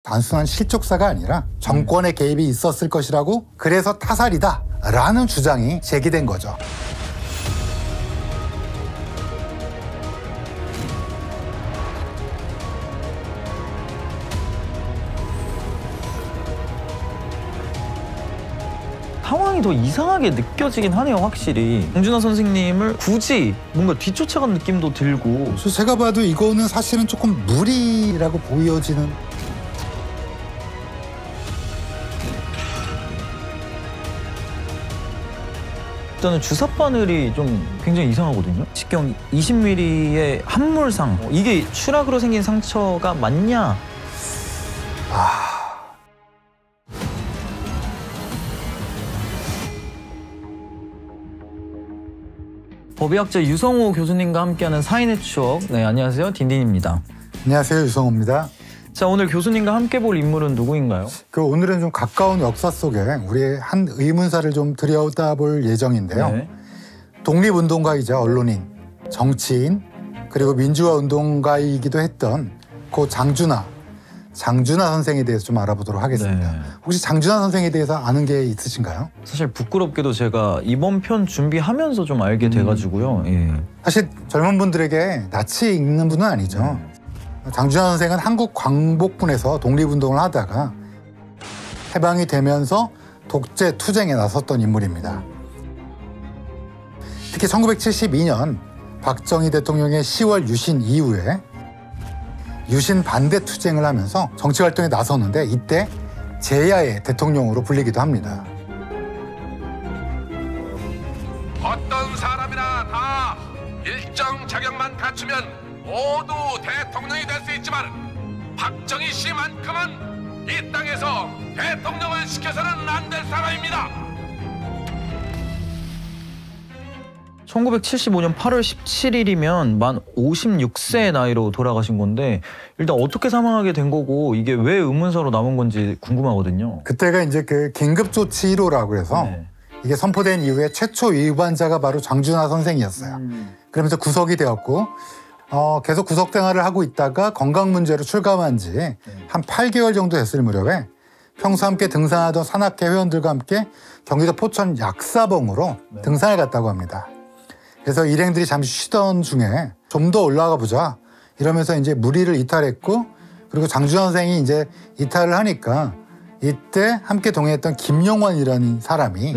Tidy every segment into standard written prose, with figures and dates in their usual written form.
단순한 실족사가 아니라 정권의 개입이 있었을 것이라고, 그래서 타살이다 라는 주장이 제기된 거죠. 상황이 더 이상하게 느껴지긴 하네요, 확실히. 장준하 선생님을 굳이 뭔가 뒤쫓아간 느낌도 들고. 그래서 제가 봐도 이거는 사실은 조금 무리라고 보여지는. 일단은 주사 바늘이 좀 굉장히 이상하거든요. 직경 20mm의 함몰상. 이게 추락으로 생긴 상처가 맞냐? 법의학자 유성호 교수님과 함께하는 사인의 추억. 네, 안녕하세요. 딘딘입니다. 안녕하세요. 유성호입니다. 자, 오늘 교수님과 함께 볼 인물은 누구인가요? 오늘은 좀 가까운 역사 속에 우리의 한 의문사를 좀 들여다볼 예정인데요. 네. 독립운동가이자 언론인, 정치인, 그리고 민주화운동가이기도 했던 고 장준하 선생에 대해서 좀 알아보도록 하겠습니다. 네. 혹시 장준하 선생에 대해서 아는 게 있으신가요? 사실 부끄럽게도 제가 이번 편 준비하면서 좀 알게 돼가지고요. 예. 사실 젊은 분들에게 낯이 익는 분은 아니죠. 장준하 선생은 한국 광복군에서 독립운동을 하다가 해방이 되면서 독재 투쟁에 나섰던 인물입니다. 특히 1972년 박정희 대통령의 10월 유신 이후에 유신 반대 투쟁을 하면서 정치 활동에 나섰는데, 이때 제야의 대통령으로 불리기도 합니다. 어떤 사람이나 다 일정 자격만 갖추면 모두 대통령이 될 수 있지만 박정희 씨만큼은 이 땅에서 대통령을 시켜서는 안 될 사람입니다. 1975년 8월 17일이면 만 56세의 나이로 돌아가신 건데, 일단 어떻게 사망하게 된 거고 이게 왜 의문사로 남은 건지 궁금하거든요. 그때가 이제 그 긴급조치 1호라고 해서 이게 선포된 이후에 최초 위반자가 바로 장준하 선생이었어요. 그러면서 구속이 되었고 계속 구속 생활을 하고 있다가 건강 문제로 출감한 지 한 8개월 정도 됐을 무렵에 평소 함께 등산하던 산악회 회원들과 함께 경기도 포천 약사봉으로 등산을 갔다고 합니다. 그래서 일행들이 잠시 쉬던 중에 좀 더 올라가 보자 이러면서 이제 무리를 이탈했고, 그리고 장준하 선생이 이제 이탈을 하니까 이때 함께 동행했던 김용원이라는 사람이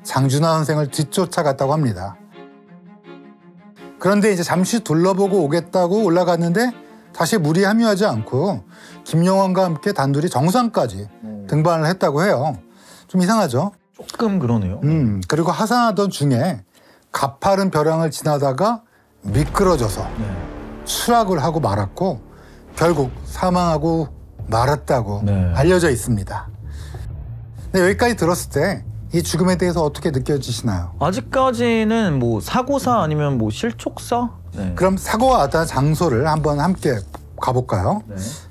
장준하 선생을 뒤쫓아갔다고 합니다. 그런데 이제 잠시 둘러보고 오겠다고 올라갔는데 다시 무리에 합류하지 않고 김용원과 함께 단둘이 정상까지 등반을 했다고 해요. 좀 이상하죠? 조금 그러네요. 그리고 하산하던 중에 가파른 벼랑을 지나다가 미끄러져서 추락을 하고 말았고 결국 사망하고 말았다고 알려져 있습니다. 근데 여기까지 들었을 때 이 죽음에 대해서 어떻게 느껴지시나요? 아직까지는 뭐 사고사 아니면 뭐 실족사? 그럼 사고가 났던 장소를 한번 함께 가볼까요?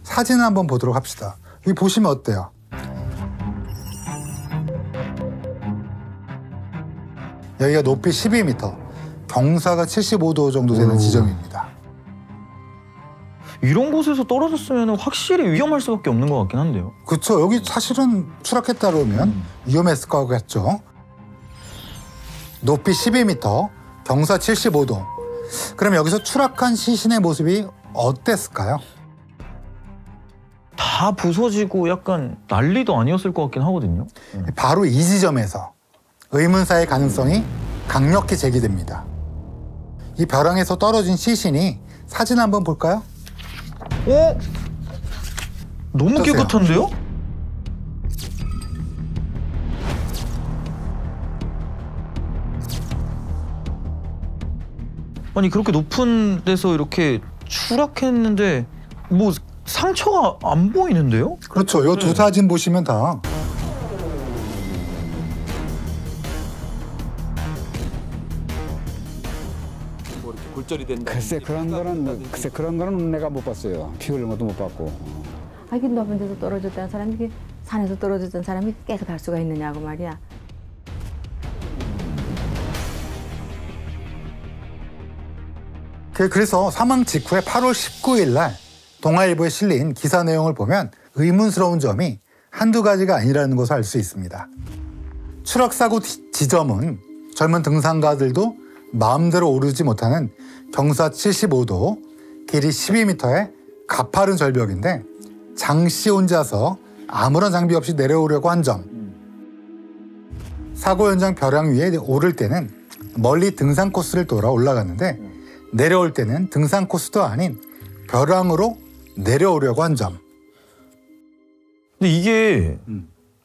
사진을 한번 보도록 합시다. 여기 보시면 어때요? 여기가 높이 12m, 경사가 75도 정도 되는 지점입니다. 이런 곳에서 떨어졌으면 확실히 위험할 수밖에 없는 것 같긴 한데요. 그렇죠. 여기 사실은 추락했다 그러면 위험했을 것 같죠. 높이 12m, 경사 75도. 그럼 여기서 추락한 시신의 모습이 어땠을까요? 다 부서지고 약간 난리도 아니었을 것 같긴 하거든요. 바로 이 지점에서 의문사의 가능성이 강력히 제기됩니다. 이 벼랑에서 떨어진 시신이, 사진 한번 볼까요? 너무 어떠세요? 깨끗한데요? 아니 그렇게 높은 데서 이렇게 추락했는데 뭐 상처가 안 보이는데요? 그렇죠. 이 두 사진 보시면 다. 골절이 된다. 글쎄 그런 거는 내가 못 봤어요. 피 흘린 것도 못 봤고. 이게 높은 데서 떨어졌다는 사람이, 이게 산에서 떨어졌던 사람이 깨끗할 수가 있느냐고 말이야. 그래서 사망 직후에 8월 19일 날 동아일보에 실린 기사 내용을 보면 의문스러운 점이 한두 가지가 아니라는 것을 알 수 있습니다. 추락사고 지점은 젊은 등산가들도 마음대로 오르지 못하는 경사 75도, 길이 12m의 가파른 절벽인데 장씨 혼자서 아무런 장비 없이 내려오려고 한 점. 사고 현장 벼랑 위에 오를 때는 멀리 등산 코스를 돌아 올라갔는데 내려올 때는 등산 코스도 아닌 벼랑으로 내려오려고 한 점. 근데 이게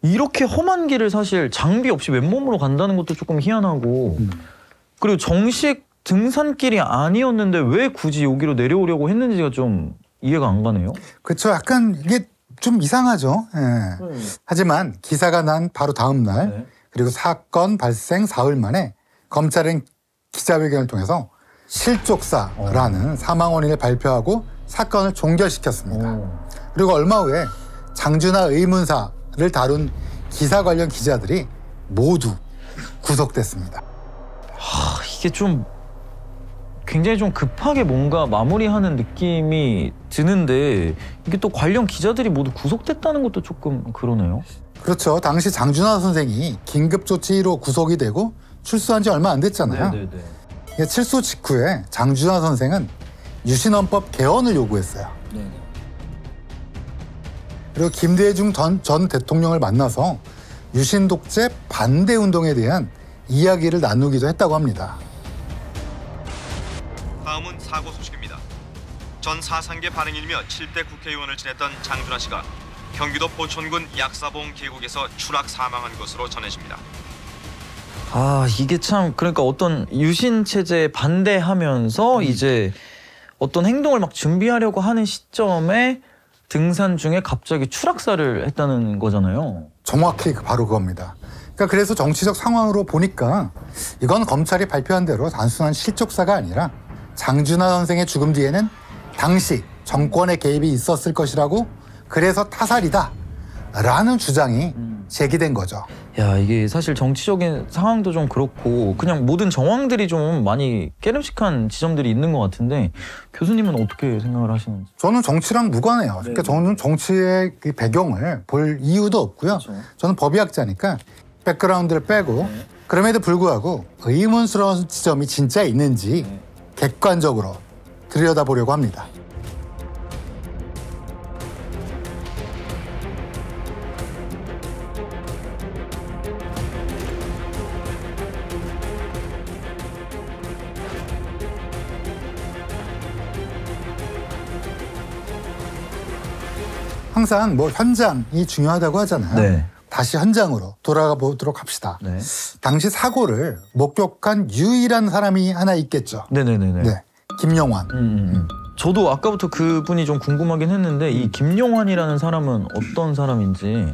이렇게 험한 길을 사실 장비 없이 맨몸으로 간다는 것도 조금 희한하고 그리고 정식 등산길이 아니었는데 왜 굳이 여기로 내려오려고 했는지가 좀 이해가 안 가네요. 그렇죠. 약간 이게 좀 이상하죠. 예. 하지만 기사가 난 바로 다음 날 그리고 사건 발생 사흘 만에 검찰은 기자회견을 통해서 실족사라는 사망 원인을 발표하고 사건을 종결시켰습니다. 그리고 얼마 후에 장준하 의문사를 다룬 기사 관련 기자들이 모두 구속됐습니다. 이게 좀 굉장히 좀 급하게 뭔가 마무리하는 느낌이 드는데 이게 또 관련 기자들이 모두 구속됐다는 것도 조금 그러네요. 그렇죠. 당시 장준하 선생이 긴급조치 1호 구속이 되고 출소한 지 얼마 안 됐잖아요. 출소 직후에 장준하 선생은 유신헌법 개헌을 요구했어요. 그리고 김대중 전 대통령을 만나서 유신 독재 반대 운동에 대한 이야기를 나누기도 했다고 합니다. 다음은 사고 소식입니다. 전 사상계 반응이며 7대 국회의원을 지냈던 장준하 씨가 경기도 포천군 약사봉 계곡에서 추락 사망한 것으로 전해집니다. 이게 참 그러니까 어떤 유신 체제에 반대하면서 이제 어떤 행동을 막 준비하려고 하는 시점에 등산 중에 갑자기 추락사를 했다는 거잖아요. 정확히 바로 그겁니다. 그러니까 그래서 정치적 상황으로 보니까 이건 검찰이 발표한 대로 단순한 실족사가 아니라 장준하 선생의 죽음 뒤에는 당시 정권의 개입이 있었을 것이라고 그래서 타살이다 라는 주장이 제기된 거죠. 야, 이게 사실 정치적인 상황도 좀 그렇고 그냥 모든 정황들이 좀 많이 깨름직한 지점들이 있는 것 같은데 교수님은 어떻게 생각을 하시는지? 저는 정치랑 무관해요. 그러니까 저는 정치의 그 배경을 볼 이유도 없고요. 그렇죠. 저는 법의학자니까 백그라운드를 빼고 그럼에도 불구하고 의문스러운 지점이 진짜 있는지 객관적으로 들여다보려고 합니다. 항상 뭐 현장이 중요하다고 하잖아요. 다시 현장으로 돌아가 보도록 합시다. 당시 사고를 목격한 유일한 사람이 하나 있겠죠. 네, 김용환. 저도 아까부터 그분이 좀 궁금하긴 했는데 이 김용환이라는 사람은 어떤 사람인지.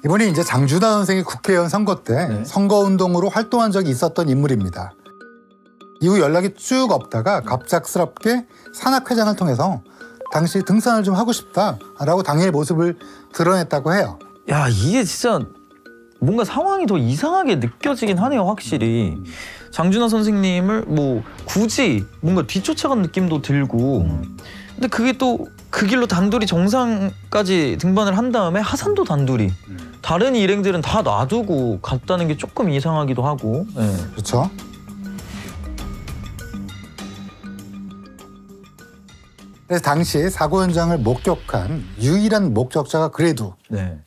이분이 이제 장준하 선생이 국회의원 선거 때 선거운동으로 활동한 적이 있었던 인물입니다. 이후 연락이 쭉 없다가 갑작스럽게 산악회장을 통해서 당시 등산을 좀 하고 싶다라고 당일 모습을 드러냈다고 해요. 야, 이게 진짜 뭔가 상황이 더 이상하게 느껴지긴 하네요, 확실히. 장준하 선생님을 뭐 굳이 뭔가 뒤쫓아간 느낌도 들고 근데 그게 또 그 길로 단둘이 정상까지 등반을 한 다음에 하산도 단둘이 다른 일행들은 다 놔두고 갔다는 게 조금 이상하기도 하고. 그렇죠. 그래서 당시 사고 현장을 목격한 유일한 목격자가 그래도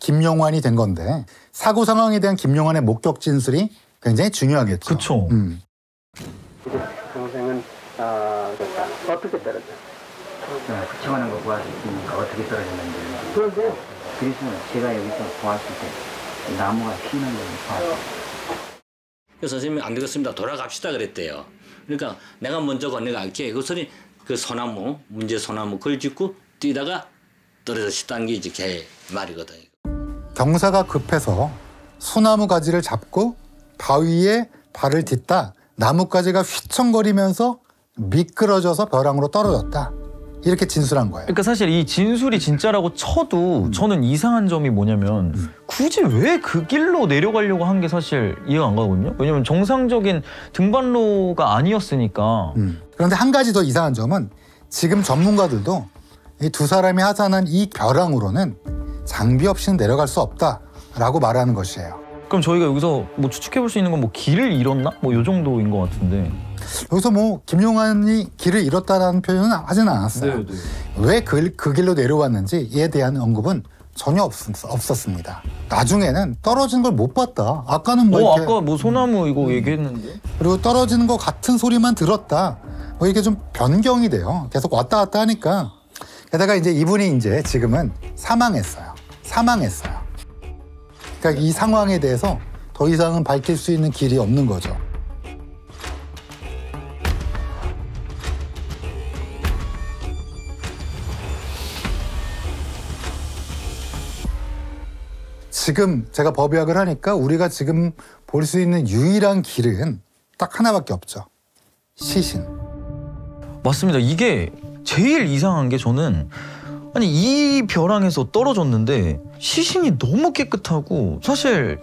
김용환이 된 건데 사고 상황에 대한 김용환의 목격 진술이 굉장히 중요하겠죠. 그렇죠. 동생은 어떻게 떨어졌어요? 그치만한 거 구하셨으니까 어떻게 떨어졌는지. 그런데 그래서 제가 여기서 구했을 때 나무가 피는 걸 봤어요. 선생님이 안 되겠습니다. 돌아갑시다 그랬대요. 그러니까 내가 먼저 건너갈게. 그랬더니 그 소나무, 문제 소나무 그걸 짚고 뛰다가 떨어졌다는 게 이제 걔 말이거든. 경사가 급해서 소나무 가지를 잡고 바위에 발을 딛다 나뭇가지가 휘청거리면서 미끄러져서 벼랑으로 떨어졌다. 이렇게 진술한 거예요. 그러니까 사실 이 진술이 진짜라고 쳐도 저는 이상한 점이 뭐냐면 굳이 왜 그 길로 내려가려고 한 게 사실 이해가 안 가거든요. 왜냐면 정상적인 등반로가 아니었으니까. 그런데 한 가지 더 이상한 점은 지금 전문가들도 이 두 사람이 하산한 이 벼랑으로는 장비 없이는 내려갈 수 없다라고 말하는 것이에요. 그럼 저희가 여기서 뭐 추측해볼 수 있는 건 뭐 길을 잃었나? 뭐 요 정도인 것 같은데. 여기서 뭐 김용환이 길을 잃었다라는 표현은 하지는 않았어요. 네. 왜 그 길로 내려왔는지에 대한 언급은 전혀 없었습니다. 나중에는 떨어진 걸 못 봤다. 아까는 뭐 이렇게 아까 뭐 소나무 이거 얘기했는데. 그리고 떨어지는 것 같은 소리만 들었다. 뭐 이게 좀 변경이 돼요. 계속 왔다 갔다 하니까. 게다가 이제 이분이 이제 지금은 사망했어요. 그러니까 이 상황에 대해서 더 이상은 밝힐 수 있는 길이 없는 거죠. 지금 제가 법의학을 하니까 우리가 지금 볼 수 있는 유일한 길은 딱 하나밖에 없죠. 시신. 맞습니다. 이게 제일 이상한 게 저는 아니 이 벼랑에서 떨어졌는데 시신이 너무 깨끗하고 사실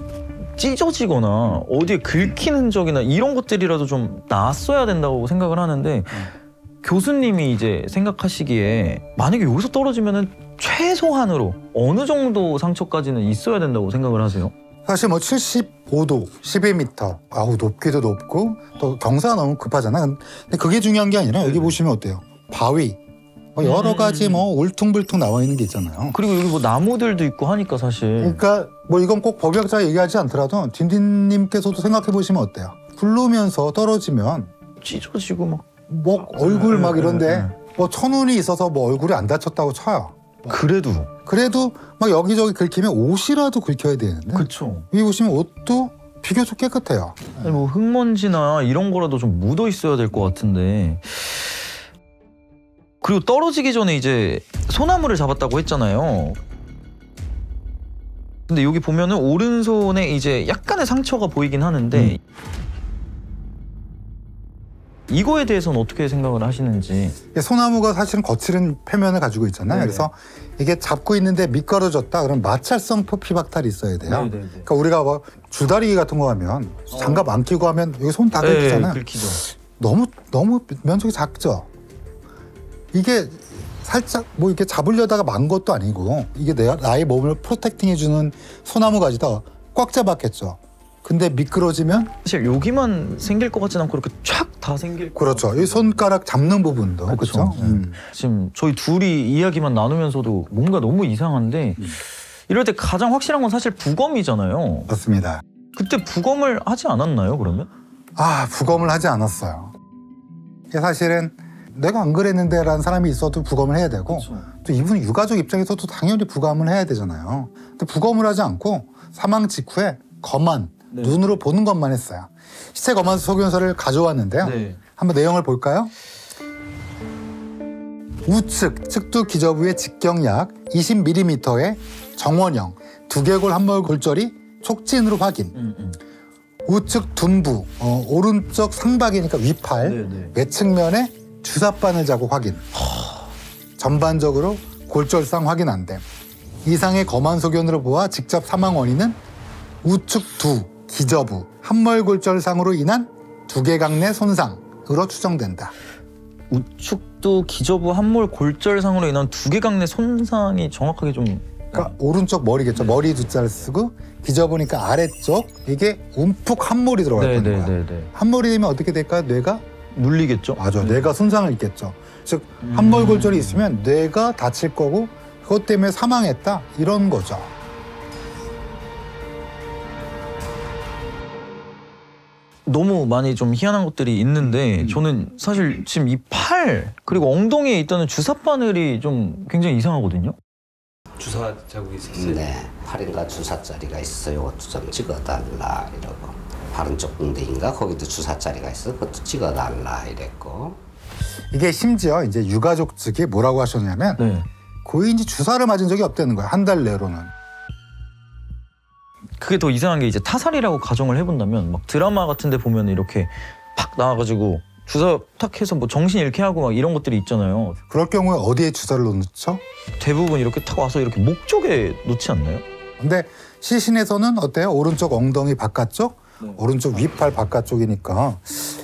찢어지거나 어디에 긁힌 흔적이나 이런 것들이라도 좀 나았어야 된다고 생각을 하는데 교수님이 이제 생각하시기에 만약에 여기서 떨어지면은 최소한으로 어느 정도 상처까지는 있어야 된다고 생각을 하세요? 사실 뭐 75도, 12m, 아우 높기도 높고 또 경사가 너무 급하잖아. 근데 그게 중요한 게 아니라 여기 보시면 어때요? 바위, 뭐 여러 가지 뭐 울퉁불퉁 나와 있는 게 있잖아요. 그리고 여기 뭐 나무들도 있고 하니까 사실. 그러니까 뭐 이건 꼭 법의학자가 얘기하지 않더라도 딘딘님께서도 생각해 보시면 어때요? 굴르면서 떨어지면 찢어지고 뭐 얼굴 막 이런데 뭐 천운이 있어서 뭐 얼굴이 안 다쳤다고 쳐요. 그래도 막 여기저기 긁히면 옷이라도 긁혀야 되는데. 그렇죠. 여기 보시면 옷도 비교적 깨끗해요. 아니 뭐 흙먼지나 이런 거라도 좀 묻어 있어야 될 것 같은데. 그리고 떨어지기 전에 이제 소나무를 잡았다고 했잖아요. 근데 여기 보면은 오른손에 이제 약간의 상처가 보이긴 하는데 이거에 대해서는 어떻게 생각을 하시는지. 소나무가 사실은 거칠은 표면을 가지고 있잖아요. 네네. 그래서 이게 잡고 있는데 미끄러졌다 그러면 마찰성 표피박탈이 있어야 돼요. 네네네. 그러니까 우리가 뭐 줄다리기 같은 거 하면 장갑 안 끼고 하면 여기 손 다 긁히잖아요. 긁히죠. 너무 면적이 작죠. 이게 살짝 뭐 이렇게 잡으려다가 만 것도 아니고 이게 나의 몸을 프로텍팅 해주는 소나무 가지다 꽉 잡았겠죠. 근데 미끄러지면 사실 여기만 생길 것 같진 않고 이렇게 촥 다 생길 것 그렇죠. 이 손가락 잡는 부분도 그렇죠. 지금 저희 둘이 이야기만 나누면서도 뭔가 너무 이상한데 이럴 때 가장 확실한 건 사실 부검이잖아요. 맞습니다. 그때 부검을 하지 않았나요, 그러면? 부검을 하지 않았어요. 이게 사실은 내가 안 그랬는데 라는 사람이 있어도 부검을 해야 되고 또 이분 유가족 입장에서도 당연히 부검을 해야 되잖아요. 근데 부검을 하지 않고 사망 직후에 검안, 눈으로 보는 것만 했어요. 시체 검안 소견서를 가져왔는데요. 한번 내용을 볼까요? 우측 측두 기저부의 직경약 20mm의 정원형 두개골 함몰 골절이 촉진으로 확인. 우측 둔부, 오른쪽 상박이니까 위팔, 외측면에 주사바늘 자국 확인. 전반적으로 골절상 확인 안 됨. 이상의 검안 소견으로 보아 직접 사망 원인은 우측 두, 기저부, 함몰골절상으로 인한 두개강내 손상으로 추정된다. 우측두, 기저부, 함몰골절상으로 인한 두개강내 손상이 정확하게 좀... 그러니까 오른쪽 머리겠죠. 머리 두자를 쓰고 기저부니까 아래쪽 이게 움푹 함몰이 들어갔다는 거야. 함몰이 되면 어떻게 될까요? 뇌가? 눌리겠죠. 맞아. 뇌가 손상을 입겠죠. 즉 함몰골절이 있으면 뇌가 다칠 거고 그것 때문에 사망했다 이런 거죠. 너무 많이 좀 희한한 것들이 있는데 저는 사실 지금 이 팔 그리고 엉덩이에 있다는 주사바늘이 좀 굉장히 이상하거든요. 주사 자국이 있었어요? 네, 팔인가 주사자리가 있어요. 이것도 좀 찍어달라 이러고 바른 쪽 엉덩이인가 거기도 주사자리가 있어. 그것도 찍어달라 이랬고. 이게 심지어 이제 유가족 측이 뭐라고 하셨냐면 고인이 주사를 맞은 적이 없다는 거야. 한 달 내로는. 그게 더 이상한 게 이제 타살이라고 가정을 해본다면 막 드라마 같은 데 보면 이렇게 팍 나와가지고 주사 탁 해서 뭐 정신 잃게 하고 막 이런 것들이 있잖아요. 그럴 경우에 어디에 주사를 놓죠? 대부분 이렇게 탁 와서 이렇게 목 쪽에 놓지 않나요? 근데 시신에서는 어때요? 오른쪽 엉덩이 바깥쪽, 오른쪽 위팔 바깥쪽이니까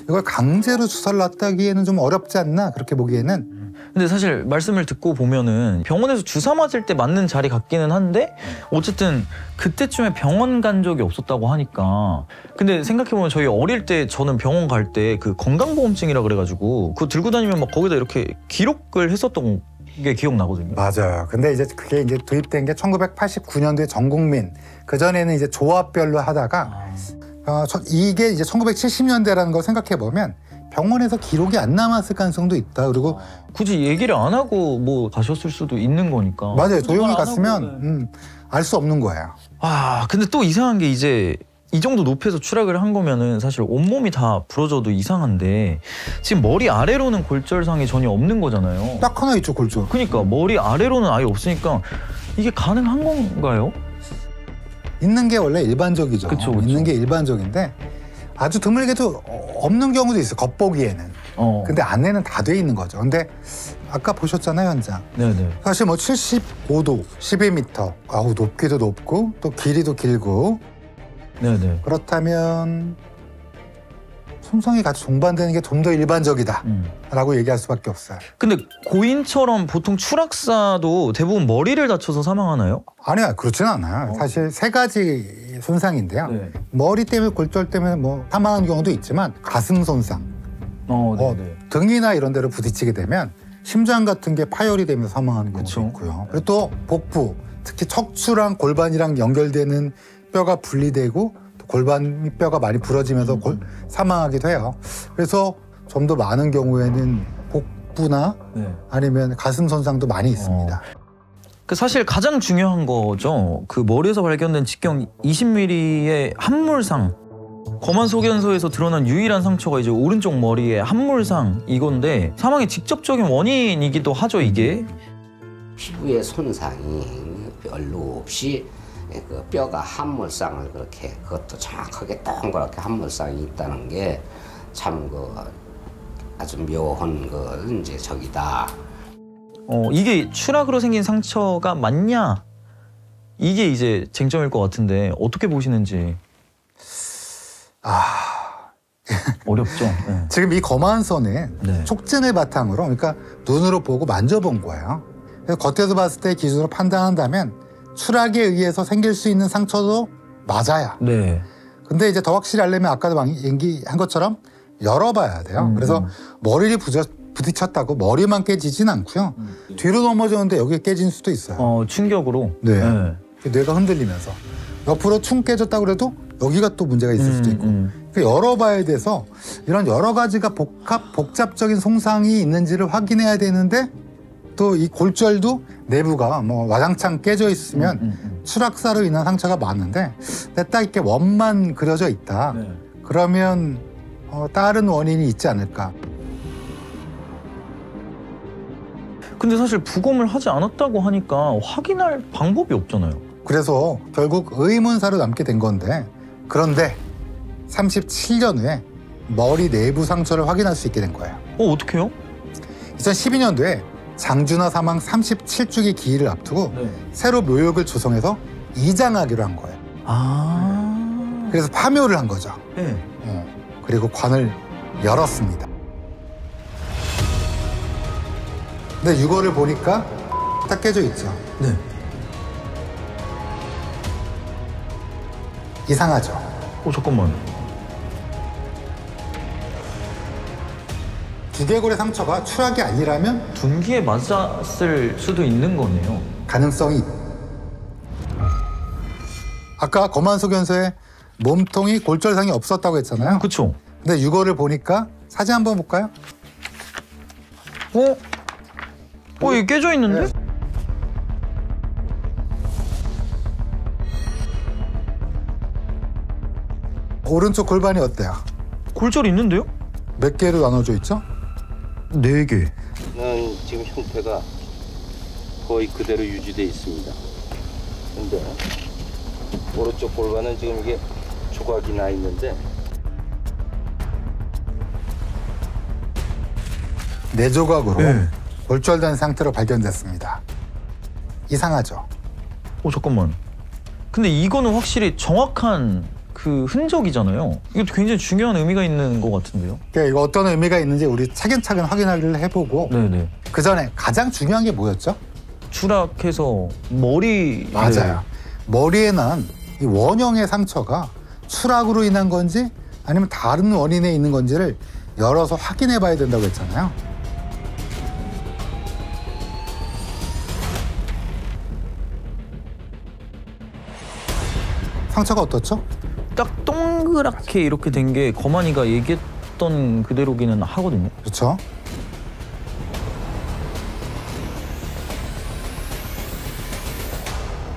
이걸 강제로 주사를 놨다기에는 좀 어렵지 않나 그렇게 보기에는. 근데 사실 말씀을 듣고 보면은 병원에서 주사 맞을 때 맞는 자리 같기는 한데 어쨌든 그때쯤에 병원 간 적이 없었다고 하니까. 근데 생각해보면 저희 어릴 때 저는 병원 갈 때 그 건강보험증이라 그래가지고 그거 들고 다니면 막 거기다 이렇게 기록을 했었던 게 기억나거든요. 맞아요. 근데 이제 그게 이제 도입된 게 1989년도에 전 국민, 그전에는 이제 조합별로 하다가 이게 이제 1970년대라는 걸 생각해 보면 병원에서 기록이 안 남았을 가능성도 있다. 그리고 굳이 얘기를 안 하고 뭐 가셨을 수도 있는 거니까. 맞아요. 조용히 갔으면 알 수 없는 거예요. 아, 근데 또 이상한 게 이제 이 정도 높이에서 추락을 한 거면은 사실 온몸이 다 부러져도 이상한데 지금 머리 아래로는 골절상이 전혀 없는 거잖아요. 딱 하나 있죠, 골절. 그러니까 머리 아래로는 아예 없으니까 이게 가능한 건가요? 있는 게 원래 일반적이죠. 그쵸. 있는 게 일반적인데 아주 드물게도 없는 경우도 있어요. 겉보기에는. 근데 안에는 다 돼 있는 거죠. 근데 아까 보셨잖아요, 현장. 네네. 사실 뭐 75도, 12m. 아우, 높기도 높고 또 길이도 길고. 네네. 그렇다면 손상이 같이 동반되는 게 좀 더 일반적이다 라고 얘기할 수밖에 없어요. 근데 고인처럼 보통 추락사도 대부분 머리를 다쳐서 사망하나요? 아니요, 그렇지는 않아요. 사실 세 가지 손상인데요. 네. 머리 때문에 골절 때문에 뭐 사망하는 경우도 있지만 가슴 손상, 등이나 이런 데로 부딪히게 되면 심장 같은 게 파열이 되면서 사망하는 경우도 있고요. 그리고 또 복부, 특히 척추랑 골반이랑 연결되는 뼈가 분리되고 골반 뼈가 많이 부러지면서 사망하기도 해요. 그래서 좀 더 많은 경우에는 복부나 아니면 가슴 손상도 많이 있습니다. 그 사실 가장 중요한 거죠. 그 머리에서 발견된 직경 20mm의 함물상. 검안 소견서에서 드러난 유일한 상처가 이제 오른쪽 머리에 함물상 이건데 사망의 직접적인 원인이기도 하죠, 이게. 피부의 손상이 별로 없이 그 뼈가 함물상을 그렇게 그것도 정확하게 동그랗게 함물상이 있다는 게 참 그 아주 묘한 그 이제 적이다. 이게 추락으로 생긴 상처가 맞냐? 이게 이제 쟁점일 것 같은데 어떻게 보시는지. 어렵죠. 네. 지금 이 검안 선은 촉진을 바탕으로, 그러니까 눈으로 보고 만져본 거예요. 그래서 겉에서 봤을 때 기준으로 판단한다면 추락에 의해서 생길 수 있는 상처도 맞아요. 네. 근데 이제 더 확실히 하려면 아까도 얘기한 것처럼 열어봐야 돼요. 그래서 머리를 부딪혔다고 머리만 깨지진 않고요. 뒤로 넘어졌는데 여기 깨진 수도 있어요. 충격으로. 네. 뇌가 흔들리면서. 옆으로 충 깨졌다고 그래도 여기가 또 문제가 있을 수도 있고. 그러니까 열어봐야 돼서 이런 여러 가지가 복잡적인 손상이 있는지를 확인해야 되는데 또 이 골절도 내부가 뭐 와장창 깨져 있으면 추락사로 인한 상처가 많은데 딱 이렇게 원만 그려져 있다. 그러면 다른 원인이 있지 않을까. 근데 사실 부검을 하지 않았다고 하니까 확인할 방법이 없잖아요. 그래서 결국 의문사로 남게 된 건데, 그런데 37년 후에 머리 내부 상처를 확인할 수 있게 된 거예요. 어떡해요? 2012년도에 장준하 사망 37주기 기일을 앞두고 새로 묘역을 조성해서 이장하기로 한 거예요. 그래서 파묘를 한 거죠. 그리고 관을 열었습니다. 근데 유골을 보니까 딱 깨져 있죠. 이상하죠. 잠깐만. 두개골의 상처가 추락이 아니라면 둔기에 맞았을 수도 있는 거네요. 가능성이. 아까 검안 소견서에 몸통이 골절상이 없었다고 했잖아요. 그쵸. 근데 유골을 보니까 사진 한번 볼까요? 이게 깨져 있는데? 오른쪽 골반이 어때요? 골절이 있는데요? 몇 개로 나눠져 있죠? 4개. 지금 형태가 거의 그대로 유지돼 있습니다. 근데 오른쪽 골반은 지금 이게 조각이 나 있는데 4조각으로 골절된 상태로 발견됐습니다. 이상하죠? 잠깐만. 근데 이거는 확실히 정확한 그 흔적이잖아요. 이것도 굉장히 중요한 의미가 있는 것 같은데요. 그러니까 이거 어떤 의미가 있는지 우리 차근차근 확인하기를 해보고 네네. 그 전에 가장 중요한 게 뭐였죠? 추락해서 머리 맞아요. 머리에 난 이 원형의 상처가 추락으로 인한 건지 아니면 다른 원인에 있는 건지를 열어서 확인해 봐야 된다고 했잖아요. 상처가 어떻죠? 딱 동그랗게 이렇게 된 게 거만이가 얘기했던 그대로기는 하거든요. 그렇죠.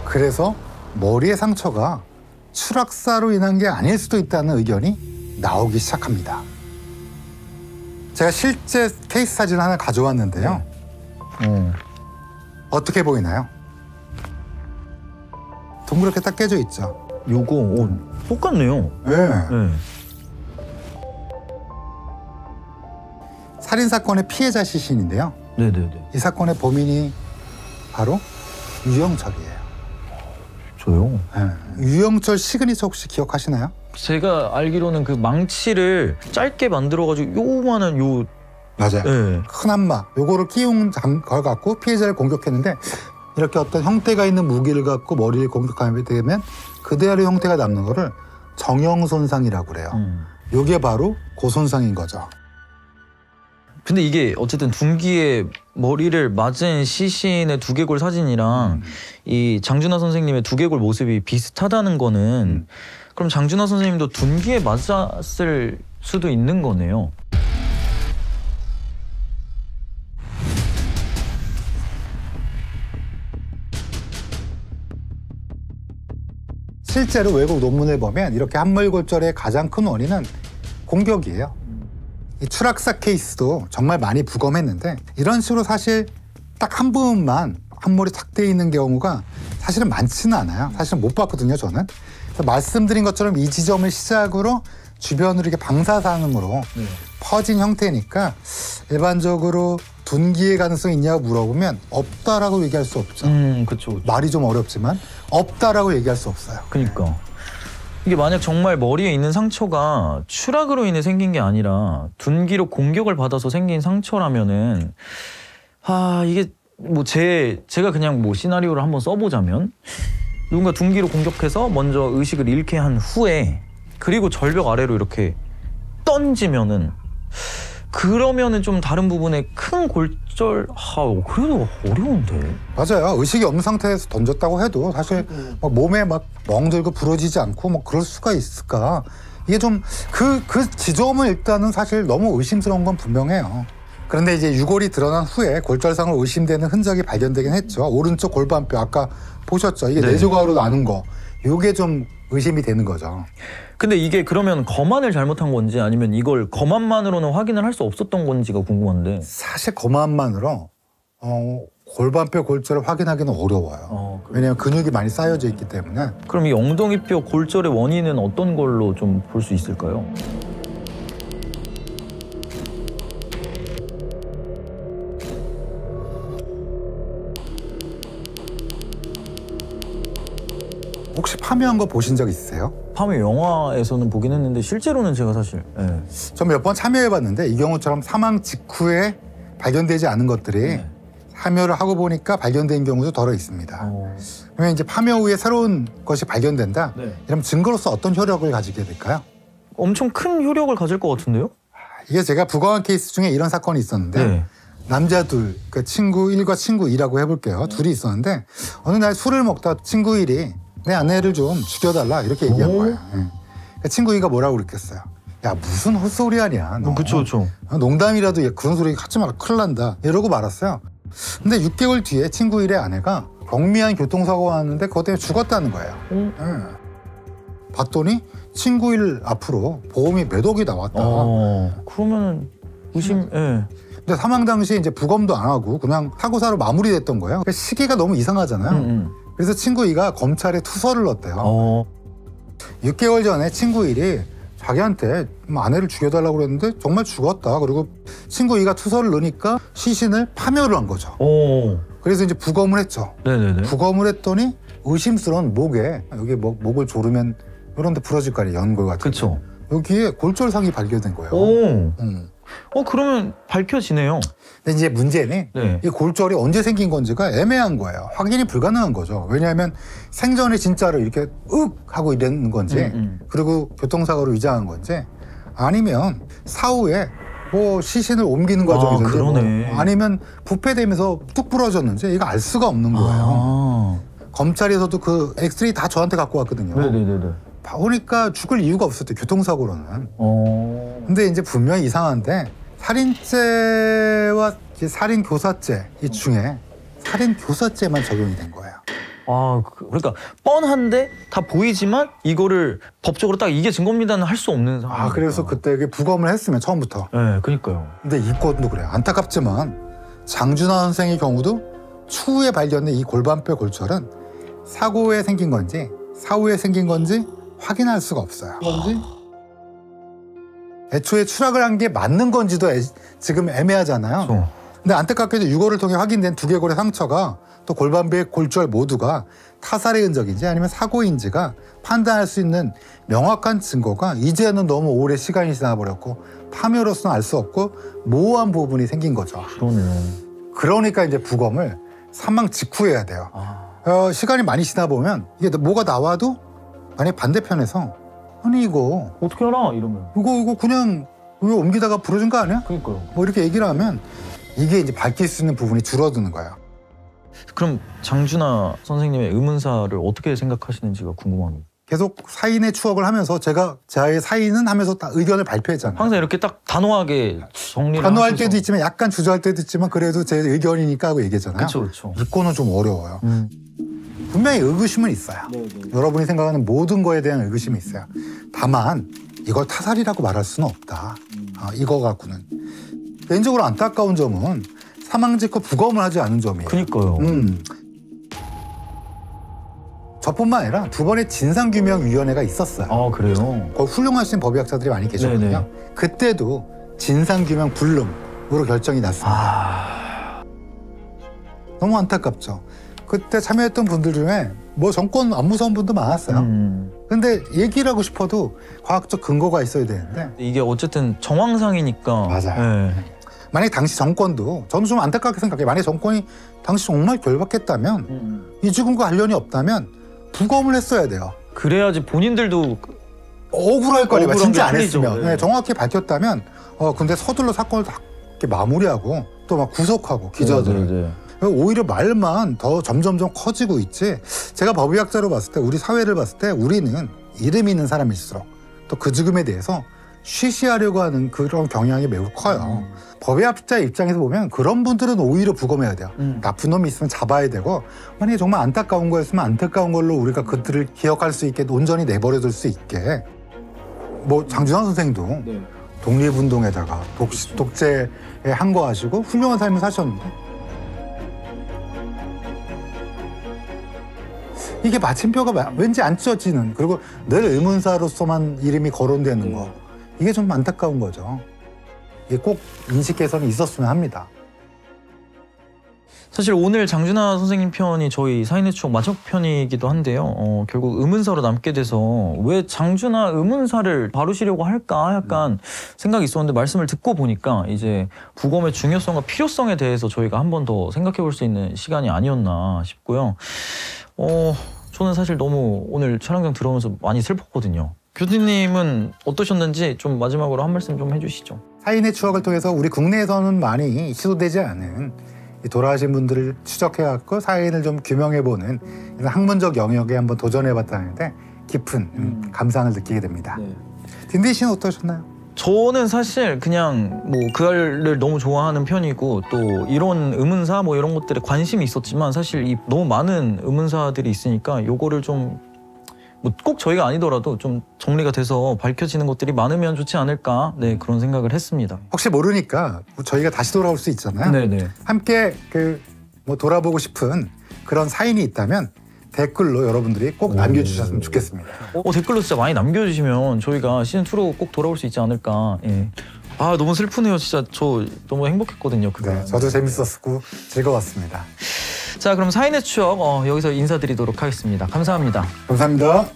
그래서 머리의 상처가 추락사로 인한 게 아닐 수도 있다는 의견이 나오기 시작합니다. 제가 실제 케이스 사진을 하나 가져왔는데요. 어떻게 보이나요? 동그랗게 딱 깨져 있죠. 요거 똑같네요. 네. 살인사건의 피해자 시신인데요. 네네네. 이 사건의 범인이 바로 유영철이에요. 저요? 네. 유영철 시그니처 혹시 기억하시나요? 제가 알기로는 그 망치를 짧게 만들어가지고 요만한 요 맞아요. 네. 큰 한막 요거를 끼운 걸 갖고 피해자를 공격했는데 이렇게 어떤 형태가 있는 무기를 갖고 머리를 공격하게 되면 그대로의 형태가 남는 거를 정형손상이라고 그래요. 요게 바로 고손상인 거죠. 근데 이게 어쨌든 둔기에 머리를 맞은 시신의 두개골 사진이랑 이 장준하 선생님의 두개골 모습이 비슷하다는 거는 그럼 장준하 선생님도 둔기에 맞았을 수도 있는 거네요. 실제로 외국 논문을 보면 이렇게 함몰골절의 가장 큰 원인은 공격이에요. 이 추락사 케이스도 정말 많이 부검했는데 이런 식으로 사실 딱 한 부분만 함몰이 탁 돼 있는 경우가 사실은 많지는 않아요. 사실은 못 봤거든요, 저는. 그래서 말씀드린 것처럼 이 지점을 시작으로 주변으로 이렇게 방사상으로 퍼진 형태니까 일반적으로 둔기의 가능성이 있냐고 물어보면 없다라고 얘기할 수 없죠. 그쵸. 말이 좀 어렵지만 없다라고 얘기할 수 없어요. 그러니까. 이게 만약 정말 머리에 있는 상처가 추락으로 인해 생긴 게 아니라 둔기로 공격을 받아서 생긴 상처라면은 이게 뭐 제가 그냥 뭐 시나리오를 한번 써보자면 누군가 둔기로 공격해서 먼저 의식을 잃게 한 후에 그리고 절벽 아래로 이렇게 던지면은 그러면은 좀 다른 부분에 큰 골절 그래도 어려운데. 맞아요. 의식이 없는 상태에서 던졌다고 해도 사실 막 몸에 막 멍들고 부러지지 않고 뭐 그럴 수가 있을까. 이게 좀 그 지점은 일단은 사실 너무 의심스러운 건 분명해요. 그런데 이제 유골이 드러난 후에 골절상으로 의심되는 흔적이 발견되긴 했죠. 오른쪽 골반뼈 아까 보셨죠? 이게 네 조각으로 나눈 거. 이게 좀 의심이 되는 거죠. 근데 이게 그러면 검안을 잘못한 건지 아니면 이걸 검안만으로는 확인을 할 수 없었던 건지가 궁금한데. 사실 검안만으로 골반뼈 골절을 확인하기는 어려워요. 왜냐하면 근육이 많이 쌓여져 있기 때문에. 그럼 이 엉덩이뼈 골절의 원인은 어떤 걸로 좀 볼 수 있을까요? 혹시 파묘한 거 보신 적 있으세요? 파묘 영화에서는 보긴 했는데 실제로는 제가 사실 전 몇 번 참여해봤는데 이 경우처럼 사망 직후에 발견되지 않은 것들이 파묘를 하고 보니까 발견된 경우도 덜어 있습니다. 그러면 이제 파묘 후에 새로운 것이 발견된다? 이러면 증거로서 어떤 효력을 가지게 될까요? 엄청 큰 효력을 가질 것 같은데요? 이게 제가 부검한 케이스 중에 이런 사건이 있었는데 남자 둘, 그러니까 친구 1과 친구 2라고 해볼게요. 둘이 있었는데 어느 날 술을 먹다 친구 1이 내 아내를 좀 죽여달라 이렇게 얘기한 거예요. 그러니까 친구 2가 뭐라고 그랬겠어요? 야 무슨 헛소리 하냐 너. 그쵸. 농담이라도 그런 소리 하지 마라 큰일 난다 이러고 말았어요. 근데 6개월 뒤에 친구 1의 아내가 경미한 교통사고가 왔는데 그것 때문에 죽었다는 거예요. 봤더니 친구 1 앞으로 보험이 몇 억이 나왔다. 그러면 의심. 근데 사망 당시에 이제 부검도 안 하고 그냥 사고사로 마무리됐던 거예요. 그러니까 시기가 너무 이상하잖아요. 그래서 친구 2가 검찰에 투서를 넣었대요. 6개월 전에 친구 1이 자기한테 아내를 죽여달라고 그랬는데 정말 죽었다. 그리고 친구 2가 투서를 넣으니까 시신을 파묘를 한 거죠. 그래서 이제 부검을 했죠. 부검을 했더니 의심스러운 목에 여기 목을 조르면 이런 데 부러질 거 아니에요. 연골 같은. 그렇죠. 여기에 골절상이 발견된 거예요. 오. 그러면 밝혀지네요. 근데 이제 문제는 네. 이 골절이 언제 생긴 건지가 애매한 거예요. 확인이 불가능한 거죠. 왜냐하면 생전에 진짜로 이렇게 하고 이랬는 건지 그리고 교통사고로 위장한 건지 아니면 사후에 뭐 시신을 옮기는 과정이든지 뭐 아니면 부패되면서 뚝 부러졌는지 이거 알 수가 없는 거예요. 검찰에서도 그 엑스레이 다 저한테 갖고 왔거든요. 네네네. 보니까 죽을 이유가 없었대요. 교통사고로는. 근데 이제 분명히 이상한데 살인죄와 살인교사죄 이 중에 살인교사죄만 적용이 된 거예요. 그러니까 뻔한데 다 보이지만 이거를 법적으로 딱 이게 증거입니다는 할 수 없는 상황. 그래서 그때 이게 부검을 했으면 처음부터. 네, 그러니까요. 근데 이 건도 그래요. 안타깝지만 장준하 선생의 경우도 추후에 발견된 이 골반뼈 골절은 사고에 생긴 건지 사후에 생긴 건지 확인할 수가 없어요. 애초에 추락을 한 게 맞는 건지도 지금 애매하잖아요. 근데 안타깝게도 유골을 통해 확인된 두개골의 상처가 또 골반뼈의 골절 모두가 타살의 흔적인지 아니면 사고인지가 판단할 수 있는 명확한 증거가 이제는 너무 오래 시간이 지나버렸고 파묘로서는 알 수 없고 모호한 부분이 생긴 거죠. 그러니까 이제 부검을 사망 직후에 해야 돼요. 시간이 많이 지나 보면 이게 뭐가 나와도 만약 반대편에서 아니 이거 어떻게 알아? 이러면 이거 그냥 왜 옮기다가 부러진 거 아니야? 그러니까요. 뭐 이렇게 얘기를 하면 이게 이제 밝힐 수 있는 부분이 줄어드는 거예요. 그럼 장준하 선생님의 의문사를 어떻게 생각하시는지가 궁금합니다. 계속 사인의 추억을 하면서 제의 사인은 하면서 딱 의견을 발표했잖아요. 항상 이렇게 딱 단호하게 정리를 단호할 때도 있지만 약간 주저할 때도 있지만 그래도 제 의견이니까 하고 얘기했잖아요. 그렇죠. 이 건은 좀 어려워요. 분명히 의구심은 있어요. 여러분이 생각하는 모든 거에 대한 의구심이 있어요. 다만 이걸 타살이라고 말할 수는 없다. 이거 갖고는. 개인적으로 안타까운 점은 사망 직후 부검을 하지 않은 점이에요. 그러니까요. 저뿐만 아니라 두 번의 진상규명위원회가 있었어요. 그래요? 거기 훌륭하신 법의학자들이 많이 계셨거든요. 그때도 진상규명 불능으로 결정이 났습니다. 너무 안타깝죠. 그때 참여했던 분들 중에 뭐 정권 안 무서운 분도 많았어요. 근데 얘기를 하고 싶어도 과학적 근거가 있어야 되는데 이게 어쨌든 정황상이니까. 맞아요. 만약에 당시 정권도 저는 좀 안타깝게 생각해요. 만약에 정권이 당시 정말 결박했다면 이 죽음과 관련이 없다면 부검을 했어야 돼요. 그래야지 본인들도 억울할 거예요. 진짜 안 풀리죠. 했으면. 정확히 밝혔다면 근데 서둘러 사건을 다 이렇게 마무리하고 또 막 구속하고 기자들 오히려 말만 더 점점점 커지고 있지. 제가 법의학자로 봤을 때 우리 사회를 봤을 때 우리는 이름 있는 사람일수록 또 그 죽음에 대해서 쉬쉬하려고 하는 그런 경향이 매우 커요. 법의학자 입장에서 보면 그런 분들은 오히려 부검해야 돼요. 나쁜 놈이 있으면 잡아야 되고 만약에 정말 안타까운 거였으면 안타까운 걸로 우리가 그들을 기억할 수 있게 온전히 내버려둘 수 있게. 뭐 장준하 선생도 독립운동에다가 독재에 항거하시고 훌륭한 삶을 사셨는데 이게 마침표가 왠지 안 찢어지는, 그리고 늘 의문사로서만 이름이 거론되는 거, 이게 좀 안타까운 거죠. 이게 꼭 인식 개선이 있었으면 합니다. 사실 오늘 장준하 선생님 편이 저희 사인의 추억 마지막 편이기도 한데요. 결국 의문사로 남게 돼서 왜 장준하 의문사를 다루시려고 할까 약간 생각이 있었는데 말씀을 듣고 보니까 이제 부검의 중요성과 필요성에 대해서 저희가 한 번 더 생각해 볼 수 있는 시간이 아니었나 싶고요. 저는 사실 너무 오늘 촬영장 들어오면서 많이 슬펐거든요. 교수님은 어떠셨는지 좀 마지막으로 한 말씀 좀 해주시죠. 사인의 추억을 통해서 우리 국내에서는 많이 시도되지 않은 돌아가신 분들을 추적해갖고 사인을 좀 규명해보는 이런 학문적 영역에 한번 도전해봤다는데 깊은 감상을 느끼게 됩니다. 딘딘 씨는 어떠셨나요? 저는 사실 그냥 뭐 그걸 너무 좋아하는 편이고 또 이런 의문사 뭐 이런 것들에 관심이 있었지만 사실 이 너무 많은 의문사들이 있으니까 요거를 좀 뭐 꼭 저희가 아니더라도 좀 정리가 돼서 밝혀지는 것들이 많으면 좋지 않을까, 네, 그런 생각을 했습니다. 혹시 모르니까 저희가 다시 돌아올 수 있잖아요. 네네. 함께 뭐 돌아보고 싶은 그런 사인이 있다면 댓글로 여러분들이 꼭 남겨주셨으면 좋겠습니다. 댓글로 진짜 많이 남겨주시면 저희가 시즌2로 꼭 돌아올 수 있지 않을까. 예. 아, 너무 슬프네요. 진짜 저 너무 행복했거든요. 그거. 네, 저도 재밌었고 즐거웠습니다. 자, 그럼 사인의 추억 여기서 인사드리도록 하겠습니다. 감사합니다. 감사합니다.